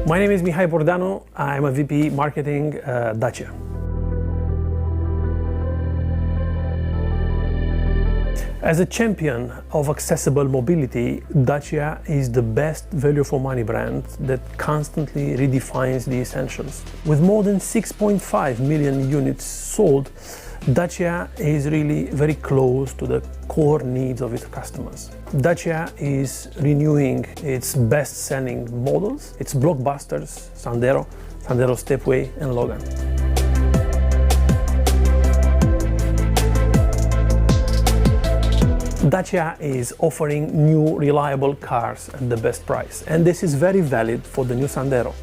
My name is Mihai Bordanu. I'm a VP Marketing Dacia. As a champion of accessible mobility, Dacia is the best value for money brand that constantly redefines the essentials. With more than 6.5 million units sold, Dacia is really very close to the core needs of its customers. Dacia is renewing its best-selling models, its blockbusters, Sandero, Sandero Stepway and Logan. Dacia is offering new reliable cars at the best price, and this is very valid for the new Sandero.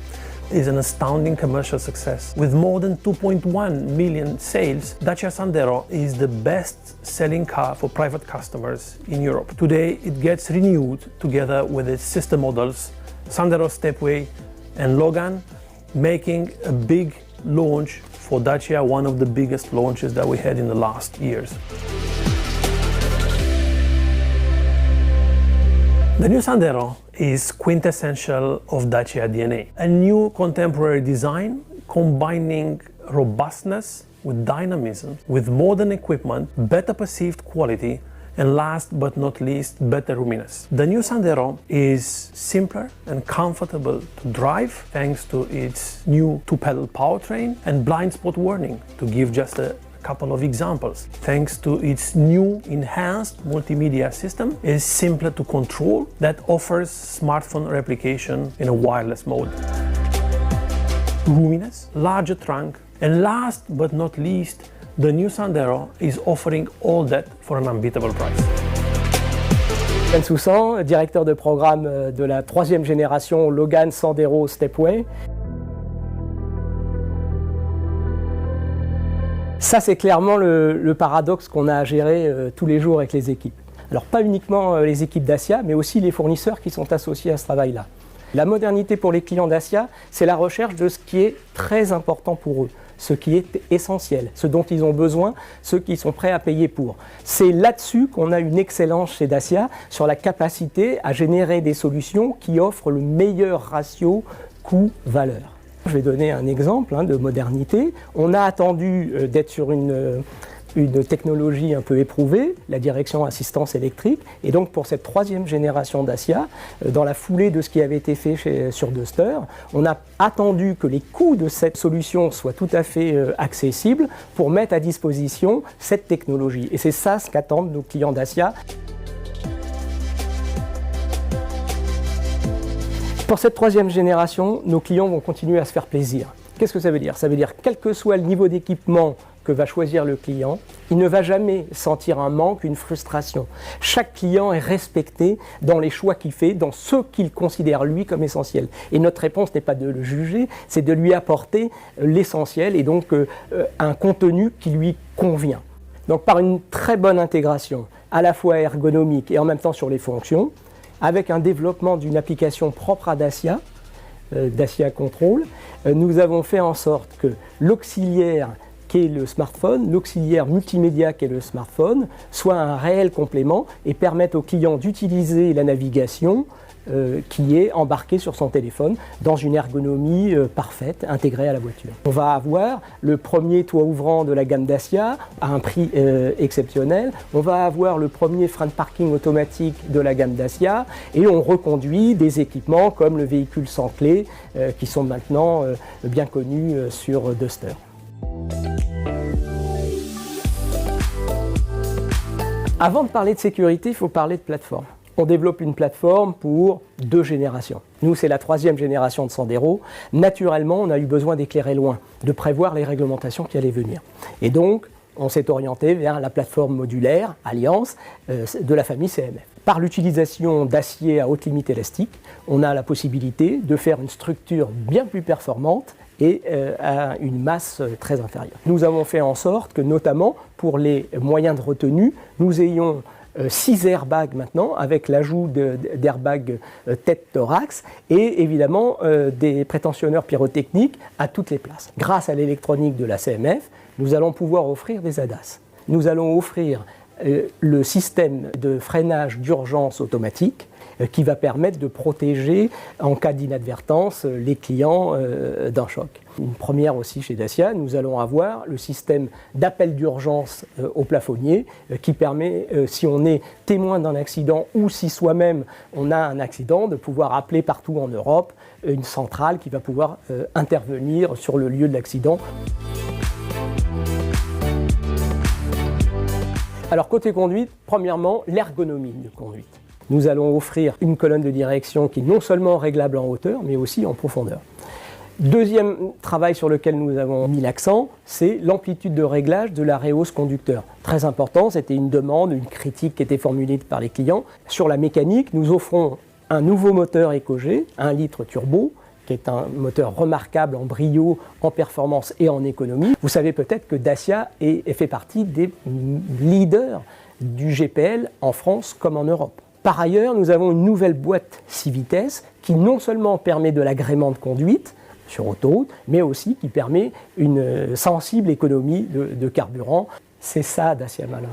It is an astounding commercial success. With more than 2.1 million sales, Dacia Sandero is the best-selling car for private customers in Europe. Today, it gets renewed together with its sister models, Sandero Stepway and Logan, making a big launch for Dacia, one of the biggest launches that we had in the last years. The new Sandero is quintessential of Dacia DNA. A new contemporary design combining robustness with dynamism, with modern equipment, better perceived quality, and last but not least, better roominess. The new Sandero is simpler and comfortable to drive thanks to its new two-pedal powertrain and blind spot warning, to give just a couple of examples. Thanks to its new enhanced multimedia system, it is simpler to control, that offers smartphone replication in a wireless mode. Roominess, larger trunk, and last but not least, the new Sandero is offering all that for an unbeatable price. Ben Soussan, directeur de programme de la troisième génération Logan Sandero Stepway. Ça, c'est clairement le paradoxe qu'on a à gérer tous les jours avec les équipes. Alors pas uniquement les équipes Dacia, mais aussi les fournisseurs qui sont associés à ce travail-là. La modernité pour les clients Dacia, c'est la recherche de ce qui est très important pour eux, ce qui est essentiel, ce dont ils ont besoin, ce qu'ils sont prêts à payer pour. C'est là-dessus qu'on a une excellence chez Dacia, sur la capacité à générer des solutions qui offrent le meilleur ratio coût-valeur. Je vais donner un exemple de modernité. On a attendu d'être sur une technologie un peu éprouvée, la direction assistance électrique, et donc pour cette troisième génération Dacia, dans la foulée de ce qui avait été fait sur Duster, on a attendu que les coûts de cette solution soient tout à fait accessibles pour mettre à disposition cette technologie. Et c'est ça ce qu'attendent nos clients Dacia. Pour cette troisième génération, nos clients vont continuer à se faire plaisir. Qu'est-ce que ça veut dire? Ça veut dire quel que soit le niveau d'équipement que va choisir le client, il ne va jamais sentir un manque, une frustration. Chaque client est respecté dans les choix qu'il fait, dans ce qu'il considère lui comme essentiel. Et notre réponse n'est pas de le juger, c'est de lui apporter l'essentiel et donc un contenu qui lui convient. Donc par une très bonne intégration, à la fois ergonomique et en même temps sur les fonctions, avec un développement d'une application propre à Dacia, Dacia Control, nous avons fait en sorte que l'auxiliaire qu'est le smartphone, l'auxiliaire multimédia qu'est le smartphone, soit un réel complément et permette au client d'utiliser la navigation qui est embarquée sur son téléphone dans une ergonomie parfaite, intégrée à la voiture. On va avoir le premier toit ouvrant de la gamme Dacia à un prix exceptionnel. On va avoir le premier frein de parking automatique de la gamme Dacia et on reconduit des équipements comme le véhicule sans clé qui sont maintenant bien connus sur Duster. Avant de parler de sécurité, il faut parler de plateforme. On développe une plateforme pour 2 générations. Nous, c'est la 3e génération de Sandero. Naturellement, on a eu besoin d'éclairer loin, de prévoir les réglementations qui allaient venir. Et donc, on s'est orienté vers la plateforme modulaire Alliance de la famille CMF. Par l'utilisation d'acier à haute limite élastique, on a la possibilité de faire une structure bien plus performante et à une masse très inférieure. Nous avons fait en sorte que, notamment pour les moyens de retenue, nous ayons 6 airbags maintenant, avec l'ajout d'airbags tête-thorax et évidemment des prétensionneurs pyrotechniques à toutes les places. Grâce à l'électronique de la CMF, nous allons pouvoir offrir des ADAS. Nous allons offrir le système de freinage d'urgence automatique qui va permettre de protéger en cas d'inadvertance les clients d'un choc. Une première aussi chez Dacia, nous allons avoir le système d'appel d'urgence au plafonnier qui permet, si on est témoin d'un accident ou si soi-même on a un accident, de pouvoir appeler partout en Europe une centrale qui va pouvoir intervenir sur le lieu de l'accident. Alors côté conduite, premièrement, l'ergonomie de conduite. Nous allons offrir une colonne de direction qui est non seulement réglable en hauteur, mais aussi en profondeur. Deuxième travail sur lequel nous avons mis l'accent, c'est l'amplitude de réglage de l'arrêt hausse conducteur. Très important, c'était une demande, une critique qui était formulée par les clients. Sur la mécanique, nous offrons un nouveau moteur EcoG, 1 litre turbo, qui est un moteur remarquable en brio, en performance et en économie. Vous savez peut-être que Dacia fait partie des leaders du GPL en France comme en Europe. Par ailleurs, nous avons une nouvelle boîte 6 vitesses qui non seulement permet de l'agrément de conduite sur autoroute, mais aussi qui permet une sensible économie de carburant. C'est ça Dacia Malin.